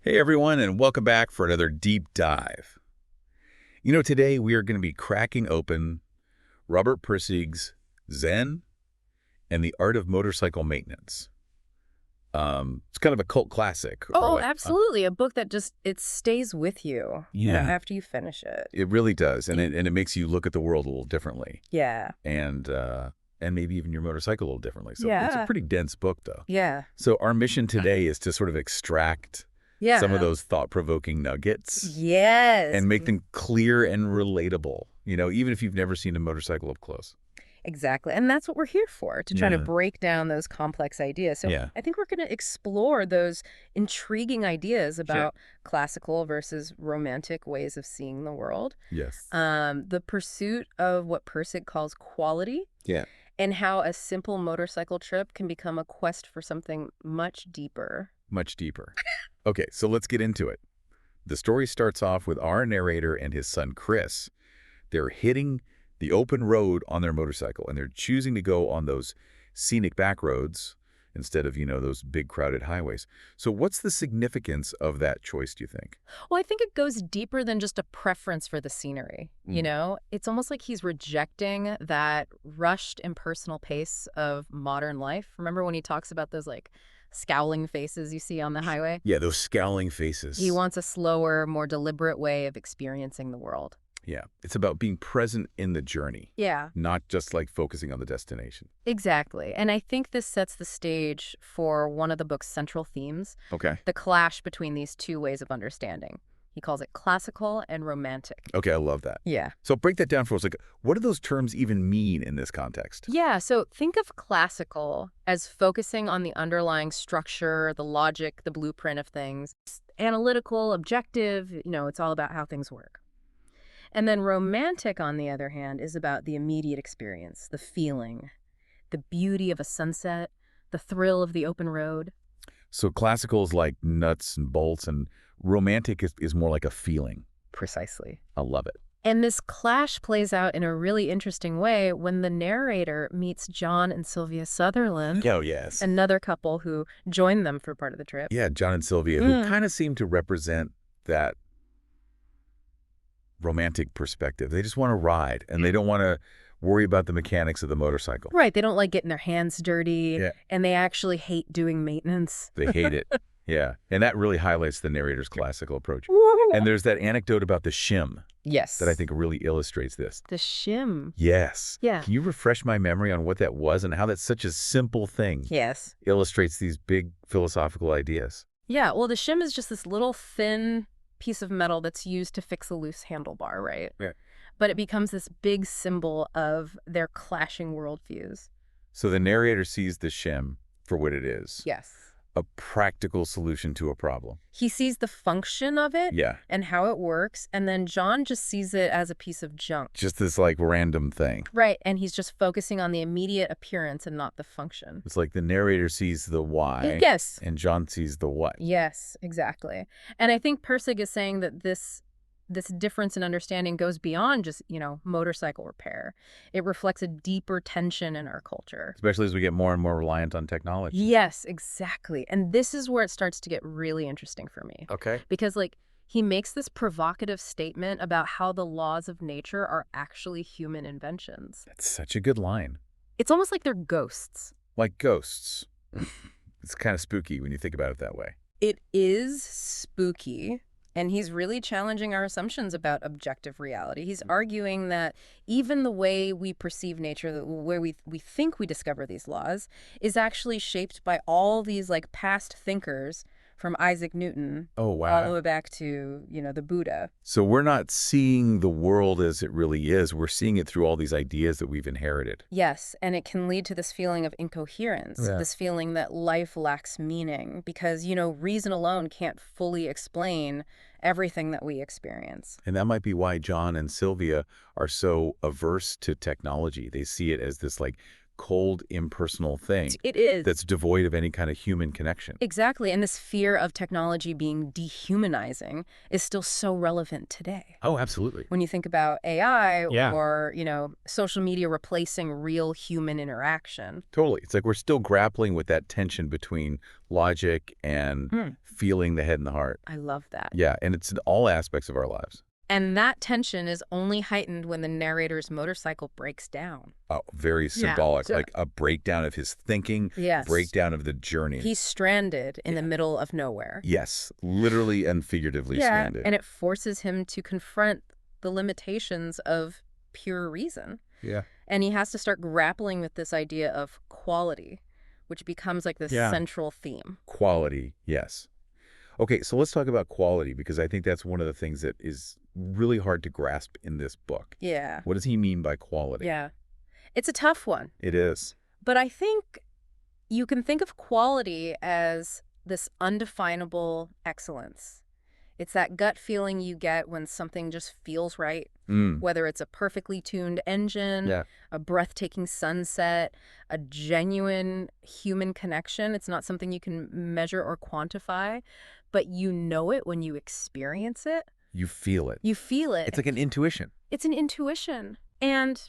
Hey everyone, and welcome back for another deep dive. Today we are going to be cracking open Robert Pirsig's Zen and the Art of Motorcycle Maintenance. It's kind of a cult classic. Oh, absolutely. A book that it stays with you, Yeah. after you finish it. It really does, and it makes you look at the world a little differently, Yeah. and maybe even your motorcycle a little differently. So it's a Yeah. pretty dense book, though. Yeah. So our mission today is to sort of extract some of those thought-provoking nuggets. Yes. And make them clear and relatable, even if you've never seen a motorcycle up close. Exactly. And that's what we're here for, to try to Yeah. break down those complex ideas. So Yeah. I think we're going to explore those intriguing ideas about classical versus romantic ways of seeing the world. Yes. The pursuit of what Pirsig calls quality. Yeah. And how a simple motorcycle trip can become a quest for something much deeper. Much deeper. Okay, so let's get into it. The story starts off with our narrator and his son, Chris. They're hitting the open road on their motorcycle, and they're choosing to go on those scenic back roads instead of, those big crowded highways. So what's the significance of that choice, do you think? Well, I think it goes deeper than just a preference for the scenery, It's almost like he's rejecting that rushed, impersonal pace of modern life. Remember when he talks about those, scowling faces you see on the highway? Yeah, those scowling faces. He wants a slower, more deliberate way of experiencing the world. Yeah, it's about being present in the journey. Yeah. Not just focusing on the destination. Exactly. And I think this sets the stage for one of the book's central themes, Okay. the clash between these two ways of understanding. He calls it classical and romantic. Okay, I love that. Yeah. So break that down for us. What do those terms even mean in this context? Yeah, so think of classical as focusing on the underlying structure, the logic, the blueprint of things. It's analytical, objective, it's all about how things work. And then romantic, on the other hand, is about the immediate experience, the feeling, the beauty of a sunset, the thrill of the open road. So classical is like nuts and bolts, and romantic is more like a feeling. Precisely. I love it. And this clash plays out in a really interesting way when the narrator meets John and Sylvia Sutherland, Oh, yes. another couple who joined them for part of the trip. Yeah, John and Sylvia, who kind of seem to represent that romantic perspective. They just want to ride, and they don't want to worry about the mechanics of the motorcycle. Right. They don't like getting their hands dirty, Yeah. and they actually hate doing maintenance. They hate it. Yeah, and that really highlights the narrator's classical approach. And there's that anecdote about the shim Yes. that I think really illustrates this. The shim. Yes. Yeah. Can you refresh my memory on what that was and how that's such a simple thing Yes. illustrates these big philosophical ideas? Yeah, well, the shim is just this little thin piece of metal that's used to fix a loose handlebar, right? Yeah. But it becomes this big symbol of their clashing worldviews. So the narrator sees the shim for what it is. Yes. A practical solution to a problem. He sees the function of it Yeah. and how it works, and then John just sees it as a piece of junk. Just this random thing. Right, and he's just focusing on the immediate appearance and not the function. It's like the narrator sees the why. Yes. And John sees the what. Yes, exactly. And I think Pirsig is saying that this difference in understanding goes beyond just, motorcycle repair. It reflects a deeper tension in our culture. Especially as we get more and more reliant on technology. Yes, exactly. And this is where it starts to get really interesting for me. Okay. Because, he makes this provocative statement about how the laws of nature are actually human inventions. That's such a good line. It's almost like they're ghosts. Like ghosts. It's kind of spooky when you think about it that way. It is spooky. And he's really challenging our assumptions about objective reality. He's arguing that even the way we perceive nature, the way we think we discover these laws, is actually shaped by all these past thinkers, from Isaac Newton Oh, all wow. the way back to, the Buddha. So we're not seeing the world as it really is. We're seeing it through all these ideas that we've inherited. Yes, and it can lead to this feeling of incoherence, Yeah. this feeling that life lacks meaning because, reason alone can't fully explain everything that we experience. And that might be why John and Sylvia are so averse to technology. They see it as this cold, impersonal thing It is. that's devoid of any kind of human connection. Exactly. And this fear of technology being dehumanizing is still so relevant today. Oh, absolutely. When you think about AI Yeah. or, social media replacing real human interaction. Totally. It's like we're still grappling with that tension between logic and feeling, the head, and the heart. I love that. Yeah, and it's in all aspects of our lives. And that tension is only heightened when the narrator's motorcycle breaks down. Oh, very Yeah. symbolic, So- like a breakdown of his thinking, Yes. breakdown of the journey. He's stranded in the middle of nowhere. Yes, literally and figuratively stranded. And it forces him to confront the limitations of pure reason. Yeah. And he has to start grappling with this idea of quality, which becomes like this central theme. Quality, yes. Okay, so let's talk about quality, because I think that's one of the things that is really hard to grasp in this book. Yeah. What does he mean by quality? Yeah. It's a tough one. It is. But I think you can think of quality as this undefinable excellence. It's that gut feeling you get when something just feels right, whether it's a perfectly tuned engine, a breathtaking sunset, a genuine human connection. It's not something you can measure or quantify, but you know it when you experience it. You feel it. You feel it. It's like an intuition. It's an intuition. And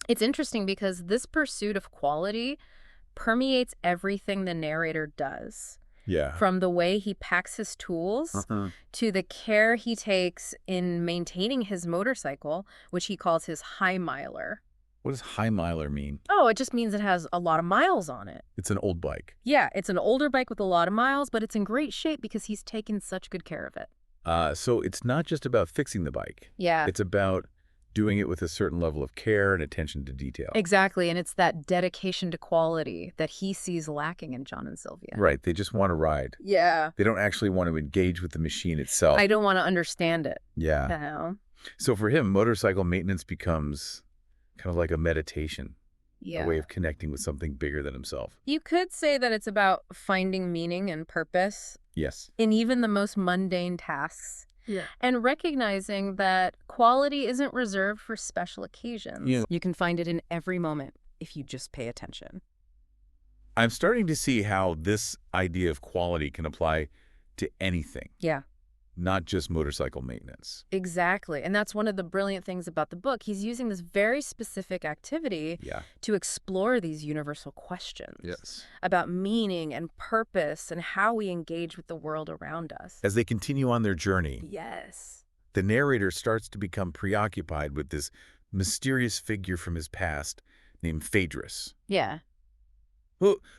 it's interesting because this pursuit of quality permeates everything the narrator does. Yeah. From the way he packs his tools to the care he takes in maintaining his motorcycle, which he calls his high miler. What does high miler mean? Oh, it just means it has a lot of miles on it. It's an old bike. Yeah, it's an older bike with a lot of miles, but it's in great shape because he's taken such good care of it. So it's not just about fixing the bike. Yeah. It's about doing it with a certain level of care and attention to detail. Exactly, and it's that dedication to quality that he sees lacking in John and Sylvia. Right, they just want to ride. Yeah. They don't actually want to engage with the machine itself. I don't want to understand it. Yeah. You know? So for him, motorcycle maintenance becomes kind of like a meditation, Yeah. a way of connecting with something bigger than himself. You could say that it's about finding meaning and purpose Yes. in even the most mundane tasks. Yeah. And recognizing that quality isn't reserved for special occasions. Yeah. You can find it in every moment if you just pay attention. I'm starting to see how this idea of quality can apply to anything, Yeah. not just motorcycle maintenance. Exactly. And that's one of the brilliant things about the book. He's using this very specific activity Yeah. to explore these universal questions Yes. about meaning and purpose and how we engage with the world around us. As they continue on their journey, Yes. the narrator starts to become preoccupied with this mysterious figure from his past named Phaedrus. Yeah.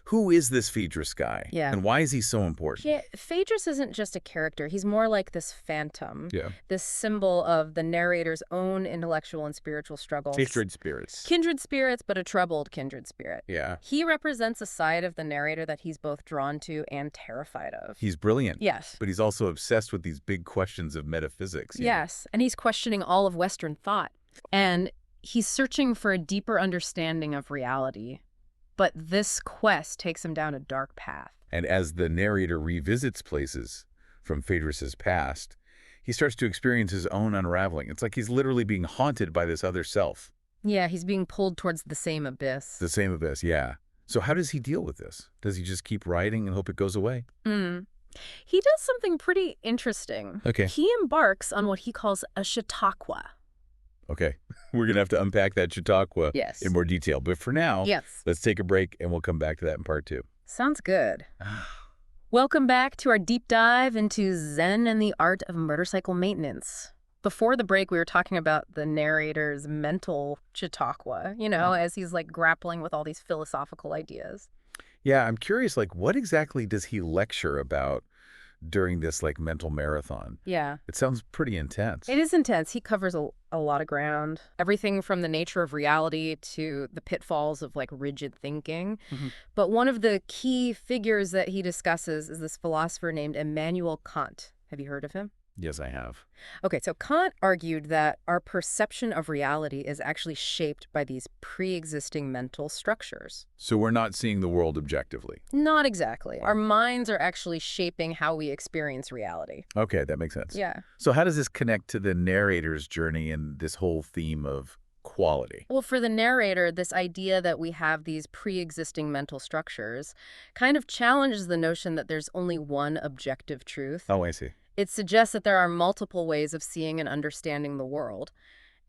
Who is this Phaedrus guy? Yeah. And why is he so important? Yeah, Phaedrus isn't just a character. He's more like this phantom, Yeah. this symbol of the narrator's own intellectual and spiritual struggles. Kindred spirits. Kindred spirits, but a troubled kindred spirit. Yeah. He represents a side of the narrator that he's both drawn to and terrified of. He's brilliant. Yes. But he's also obsessed with these big questions of metaphysics. you know? Yes, and he's questioning all of Western thought. And he's searching for a deeper understanding of reality. But this quest takes him down a dark path. And as the narrator revisits places from Phaedrus's past, he starts to experience his own unraveling. It's like he's literally being haunted by this other self. Yeah, he's being pulled towards the same abyss. The same abyss, yeah. So how does he deal with this? Does he just keep riding and hope it goes away? He does something pretty interesting. Okay. He embarks on what he calls a Chautauqua. Okay. We're going to have to unpack that Chautauqua Yes. in more detail. But for now, Yes. let's take a break and we'll come back to that in part 2. Sounds good. Welcome back to our deep dive into Zen and the art of motorcycle maintenance. Before the break, we were talking about the narrator's mental Chautauqua, as he's like grappling with all these philosophical ideas. Yeah, I'm curious, like, what exactly does he lecture about during this, like, mental marathon? Yeah. It sounds pretty intense. It is intense. He covers a lot of ground. Everything from the nature of reality to the pitfalls of, like, rigid thinking. But one of the key figures that he discusses is this philosopher named Immanuel Kant. Have you heard of him? Yes, I have. Okay, so Kant argued that our perception of reality is actually shaped by these pre-existing mental structures. So we're not seeing the world objectively. Not exactly. Our minds are actually shaping how we experience reality. Okay, that makes sense. Yeah. So how does this connect to the narrator's journey and this whole theme of quality? Well, for the narrator, this idea that we have these pre-existing mental structures kind of challenges the notion that there's only one objective truth. Oh, I see. It suggests that there are multiple ways of seeing and understanding the world,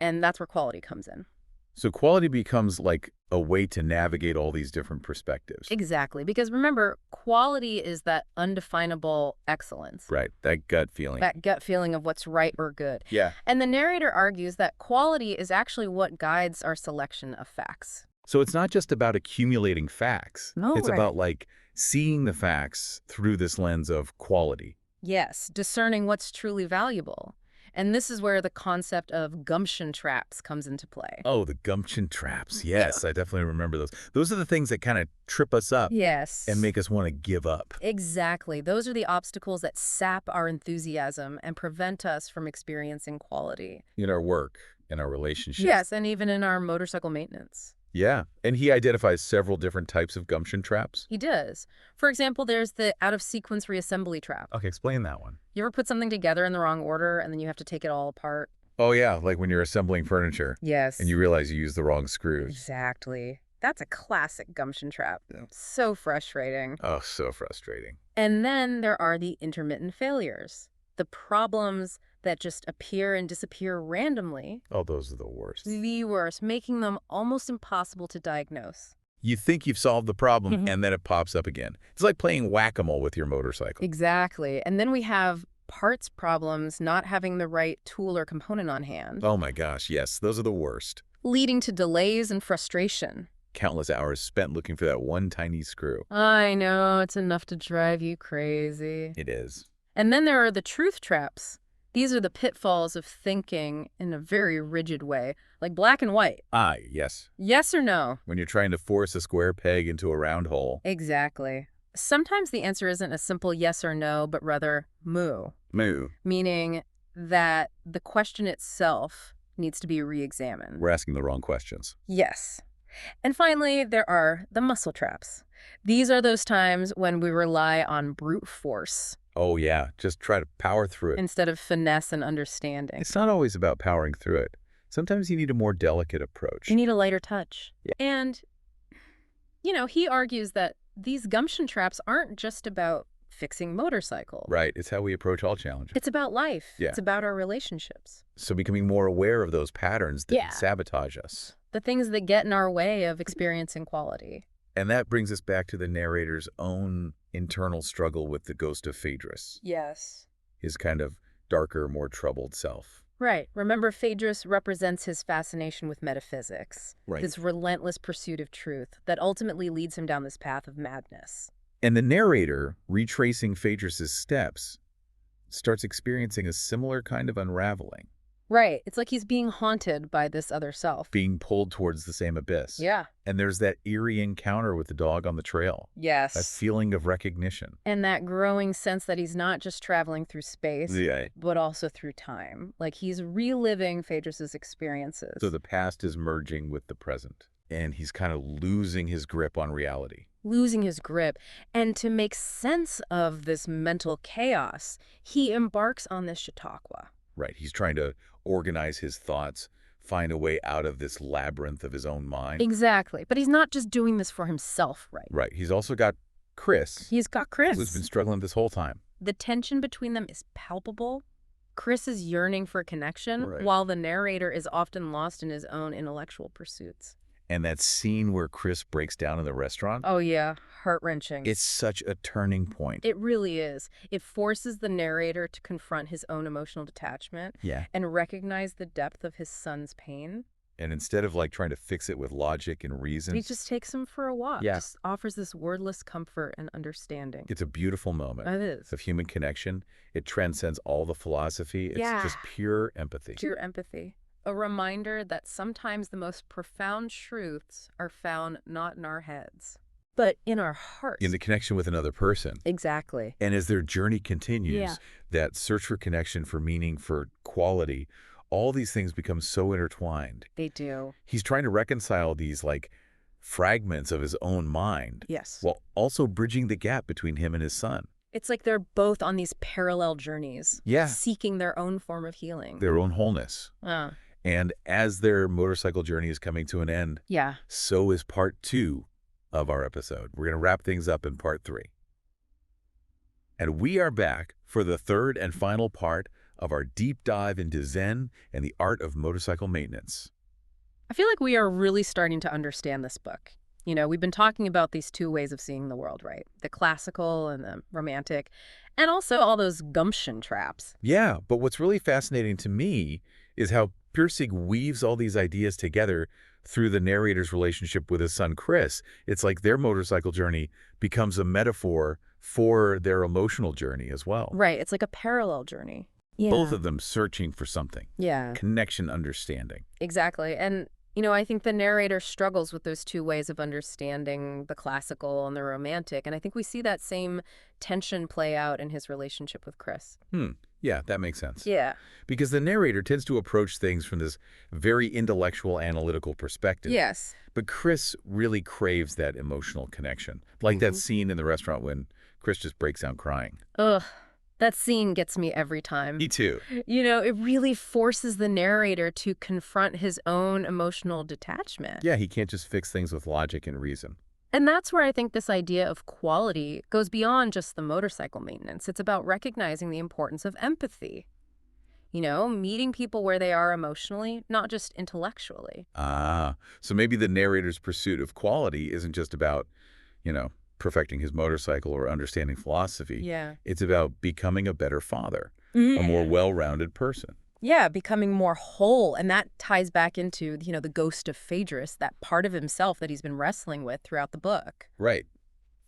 and that's where quality comes in. So quality becomes like a way to navigate all these different perspectives. Exactly. Because remember, quality is that undefinable excellence. Right, that gut feeling. That gut feeling of what's right or good. Yeah. And the narrator argues that quality is actually what guides our selection of facts. So it's not just about accumulating facts. No, It's right. about, like, seeing the facts through this lens of quality. Yes, discerning what's truly valuable. And this is where the concept of gumption traps comes into play. Oh, the gumption traps. Yes, I definitely remember those. Those are the things that kind of trip us up Yes. and make us want to give up. Exactly. Those are the obstacles that sap our enthusiasm and prevent us from experiencing quality. In our work, in our relationships. Yes, and even in our motorcycle maintenance. Yeah, and he identifies several different types of gumption traps. He does. For example, there's the out-of-sequence reassembly trap. Okay, explain that one. You ever put something together in the wrong order and then you have to take it all apart? Oh, yeah, like when you're assembling furniture Yes. and you realize you used the wrong screws. Exactly. That's a classic gumption trap. Yeah. So frustrating. Oh, so frustrating. And then there are the intermittent failures, the problems that just appear and disappear randomly. Oh, those are the worst. The worst, making them almost impossible to diagnose. You think you've solved the problem, Mhm. and then it pops up again. It's like playing whack-a-mole with your motorcycle. Exactly. And then we have parts problems, not having the right tool or component on hand, Oh my gosh, yes, those are the worst. leading to delays and frustration. Countless hours spent looking for that one tiny screw. I know, it's enough to drive you crazy. It is. And then there are the truth traps. These are the pitfalls of thinking in a very rigid way, like black and white. Ah, yes. Yes or no? When you're trying to force a square peg into a round hole. Exactly. Sometimes the answer isn't a simple yes or no, but rather moo, Moo. meaning that the question itself needs to be re-examined. We're asking the wrong questions. Yes. And finally, there are the muscle traps. These are those times when we rely on brute force Oh yeah, just try to power through it. instead of finesse and understanding. It's not always about powering through it. Sometimes you need a more delicate approach. You need a lighter touch. Yeah. And, he argues that these gumption traps aren't just about fixing motorcycles. Right, it's how we approach all challenges. It's about life. Yeah. It's about our relationships. So becoming more aware of those patterns that Yeah. sabotage us. The things that get in our way of experiencing quality. And that brings us back to the narrator's own internal struggle with the ghost of Phaedrus, Yes. his kind of darker, more troubled self. Right. Remember, Phaedrus represents his fascination with metaphysics, Right. this relentless pursuit of truth that ultimately leads him down this path of madness. And the narrator, retracing Phaedrus's steps, starts experiencing a similar kind of unraveling, Right. It's like he's being haunted by this other self. being pulled towards the same abyss. Yeah. And there's that eerie encounter with the dog on the trail, that Yes. feeling of recognition. And that growing sense that he's not just traveling through space, Yeah. but also through time. Like he's reliving Phaedrus's experiences. So the past is merging with the present, and he's kind of losing his grip on reality. Losing his grip. And to make sense of this mental chaos, he embarks on this Chautauqua. Right. He's trying to organize his thoughts, find a way out of this labyrinth of his own mind. Exactly. But he's not just doing this for himself, right? Right. He's also got Chris, He's got Chris. who's been struggling this whole time. The tension between them is palpable. Chris is yearning for connection, Right. while the narrator is often lost in his own intellectual pursuits. And that scene where Chris breaks down in the restaurant, Oh yeah, heart-wrenching. it's such a turning point. It really is. It forces the narrator to confront his own emotional detachment Yeah. and recognize the depth of his son's pain. And instead of like trying to fix it with logic and reason, He just takes him for a walk. Yeah. Just offers this wordless comfort and understanding. it's a beautiful moment It is. of human connection. It transcends all the philosophy. It's Yeah. just pure empathy. Pure empathy. A reminder that sometimes the most profound truths are found not in our heads, but in our hearts. In the connection with another person. Exactly. And as their journey continues, Yeah. that search for connection, for meaning, for quality, all these things become so intertwined. They do. He's trying to reconcile these like fragments of his own mind Yes. while also bridging the gap between him and his son. It's like they're both on these parallel journeys. Yeah. Seeking their own form of healing. Their own wholeness. And as their motorcycle journey is coming to an end, Yeah. so is part 2 of our episode. We're going to wrap things up in part 3. And we are back for the third and final part of our deep dive into Zen and the art of motorcycle maintenance. I feel like we are really starting to understand this book. We've been talking about these two ways of seeing the world, right? The classical and the romantic, and also all those gumption traps. Yeah, but what's really fascinating to me is how Pirsig weaves all these ideas together through the narrator's relationship with his son Chris. It's like their motorcycle journey becomes a metaphor for their emotional journey as well. Right, it's like a parallel journey. Both Yeah. of them searching for something. Yeah, Connection, understanding. exactly. And, I think the narrator struggles with those two ways of understanding the classical and the romantic. And I think we see that same tension play out in his relationship with Chris. Yeah, that makes sense. Yeah. Because the narrator tends to approach things from this very intellectual, analytical perspective. Yes. But Chris really craves that emotional connection. Like that scene in the restaurant when Chris just breaks down crying. Ugh, that scene gets me every time. Me too. It really forces the narrator to confront his own emotional detachment. Yeah, he can't just fix things with logic and reason. And that's where I think this idea of quality goes beyond just the motorcycle maintenance. It's about recognizing the importance of empathy. Meeting people where they are emotionally, not just intellectually. Ah, so maybe the narrator's pursuit of quality isn't just about, perfecting his motorcycle or understanding philosophy. Yeah. It's about becoming a better father, a more well-rounded person. Yeah, becoming more whole. And that ties back into, the ghost of Phaedrus, that part of himself that he's been wrestling with throughout the book. Right.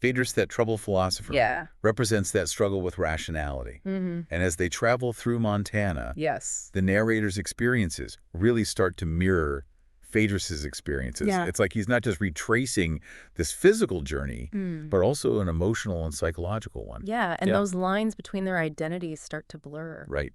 Phaedrus, that troubled philosopher, Yeah. represents that struggle with rationality. And as they travel through Montana, Yes. the narrator's experiences really start to mirror Phaedrus's experiences. Yeah. It's like he's not just retracing this physical journey, but also an emotional and psychological one. Yeah, and those lines between their identities start to blur. Right.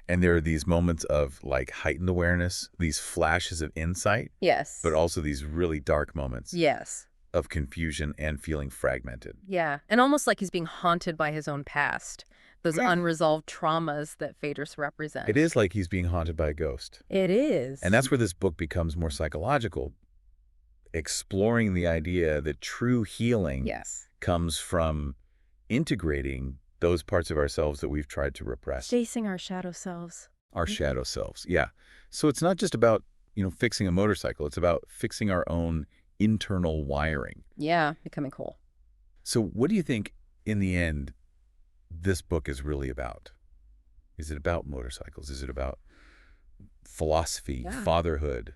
And there are these moments of like heightened awareness, these flashes of insight, Yes. but also these really dark moments Yes. of confusion and feeling fragmented. Yeah, and almost like he's being haunted by his own past, those Yeah. unresolved traumas that Phaedrus represents. It is like he's being haunted by a ghost. It is. And that's where this book becomes more psychological, exploring the idea that true healing Yes. comes from integrating those parts of ourselves that we've tried to repress, Facing our shadow selves. our shadow selves. Yeah. So it's not just about, fixing a motorcycle. It's about fixing our own internal wiring. Yeah, becoming whole. So what do you think, in the end, this book is really about? Is it about motorcycles? Is it about philosophy, Yeah. fatherhood,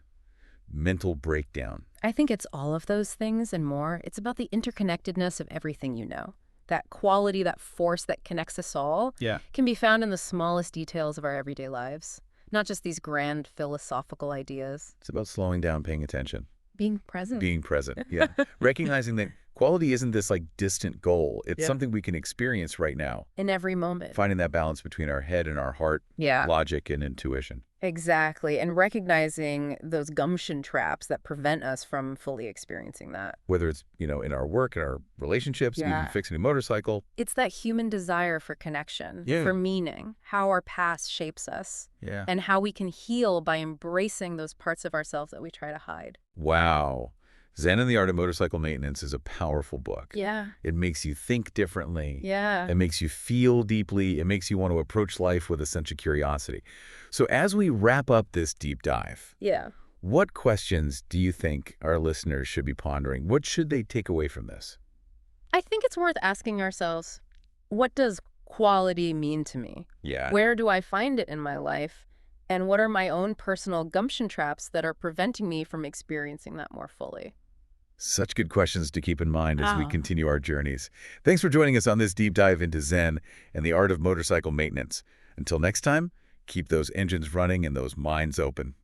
mental breakdown? I think it's all of those things and more. It's about the interconnectedness of everything you know. That quality, that force that connects us all can be found in the smallest details of our everyday lives, not just these grand philosophical ideas. It's about slowing down, paying attention, Being present. being present. Yeah. Recognizing that quality isn't this like distant goal. It's something we can experience right now. In every moment. Finding that balance between our head and our heart, Yeah. logic and intuition. Exactly. And recognizing those gumption traps that prevent us from fully experiencing that. Whether it's, in our work, in our relationships, even Yeah. fixing a motorcycle. It's that human desire for connection, for meaning, how our past shapes us, Yeah. and how we can heal by embracing those parts of ourselves that we try to hide. Wow. Zen and the Art of Motorcycle Maintenance is a powerful book. Yeah. It makes you think differently. Yeah. It makes you feel deeply. It makes you want to approach life with a sense of curiosity. So as we wrap up this deep dive, Yeah. what questions do you think our listeners should be pondering? What should they take away from this? I think it's worth asking ourselves, what does quality mean to me? Yeah. Where do I find it in my life? And what are my own personal gumption traps that are preventing me from experiencing that more fully? Such good questions to keep in mind as we Oh. continue our journeys. Thanks for joining us on this deep dive into Zen and the art of motorcycle maintenance. Until next time, keep those engines running and those minds open.